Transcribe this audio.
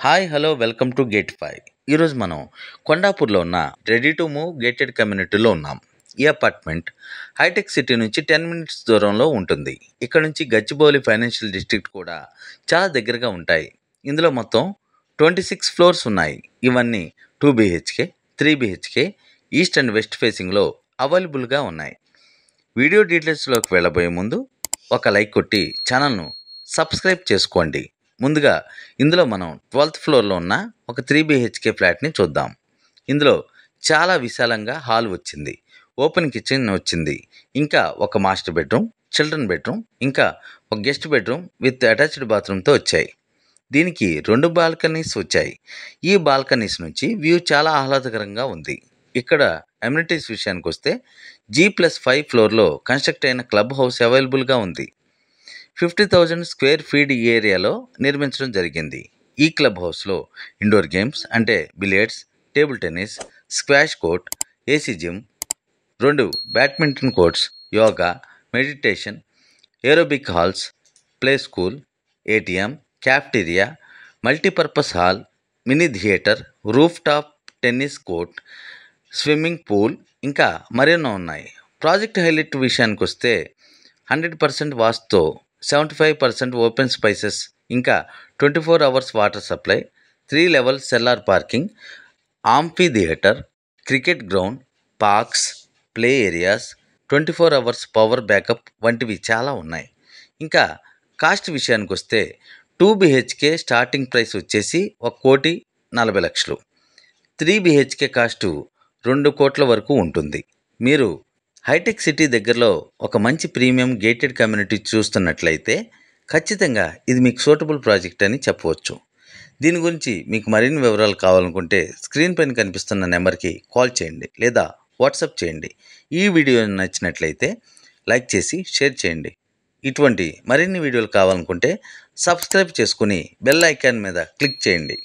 Hi hello welcome to gate 5. ఈరోజు మనం కొండాపూర్లో ఉన్న రెడీ టు మూవ్ గేటెడ్ కమ్యూనిటీలో ఉన్నాం. ఈ అపార్ట్మెంట్ హైటెక్ సిటీ నుంచి 10 మినిట్స్ దూరంలో ఉంటుంది. ఇక్కడ నుంచి గచ్చిబౌలి ఫైనాన్షియల్ డిస్ట్రిక్ట్ కూడా చాలా దగ్గరగా ఉంటాయి. ఇందులో మొత్తం 26 ఫ్లోర్స్ ఉన్నాయి. ఇవన్నీ 2 BHK, 3 BHK, east and west ఫేసింగ్లో అవైలబుల్గా ఉన్నాయి. వీడియో డీటెయిల్స్లోకి వెళ్ళబోయే ముందు ఒక లైక్ కొట్టి ఛానల్ను సబ్స్క్రైబ్ చేసుకోండి. ముందుగా ఇందులో మనం 12th ఫ్లోర్లో ఉన్న ఒక 3 BHK ఫ్లాట్ని చూద్దాం. ఇందులో చాలా విశాలంగా హాల్ వచ్చింది, ఓపెన్ కిచెన్ వచ్చింది, ఇంకా ఒక మాస్టర్ బెడ్రూమ్, చిల్డ్రన్ బెడ్రూమ్, ఇంకా ఒక గెస్ట్ బెడ్రూమ్ విత్ అటాచ్డ్ బాత్రూమ్తో వచ్చాయి. దీనికి 2 బాల్కనీస్ వచ్చాయి. ఈ బాల్కనీస్ నుంచి వ్యూ చాలా ఆహ్లాదకరంగా ఉంది. ఇక్కడ అమ్యూనిటీస్ విషయానికి వస్తే G+5 ఫ్లోర్లో కన్స్ట్రక్ట్ అయిన క్లబ్ హౌస్ అవైలబుల్గా ఉంది. 50,000 స్క్వేర్ ఫీట్ ఏరియాలో నిర్మించడం జరిగింది. ఈ క్లబ్ హౌస్లో ఇండోర్ గేమ్స్ అంటే billiards, table tennis, squash court, AC gym, 2 badminton courts, yoga, meditation, aerobic halls, play school, ATM, cafeteria, multipurpose hall, mini theatre, roof top tennis court, swimming pool, ఇంకా మరెన్నో ఉన్నాయి. Project highlight విషయానికి వస్తే 100% వాస్తుతో 75% open spaces, ఇంకా 24 hours water supply, 3 level cellar parking, amphi theatre, cricket ground, parks, play areas, 24 hours power backup వంటివి చాలా ఉన్నాయి. ఇంకా కాస్ట్ విషయానికి వస్తే 2 BHK స్టార్టింగ్ ప్రైస్ వచ్చేసి 1,40,00,000. 3 BHK కాస్టు 2 కోట్ల వరకు ఉంటుంది. మీరు హైటెక్ సిటీ దగ్గరలో ఒక మంచి ప్రీమియం గేటెడ్ కమ్యూనిటీ చూస్తున్నట్లయితే ఖచ్చితంగా ఇది మీకు సూటబుల్ ప్రాజెక్ట్ అని చెప్పవచ్చు. దీని గురించి మీకు మరిన్ని వివరాలు కావాలనుకుంటే స్క్రీన్ పైన కనిపిస్తున్న నెంబర్కి కాల్ చేయండి లేదా వాట్సాప్ చేయండి. ఈ వీడియో నచ్చినట్లయితే లైక్ చేసి షేర్ చేయండి. ఇటువంటి మరిన్ని వీడియోలు కావాలనుకుంటే సబ్స్క్రైబ్ చేసుకుని బెల్ ఐకాన్ మీద క్లిక్ చేయండి.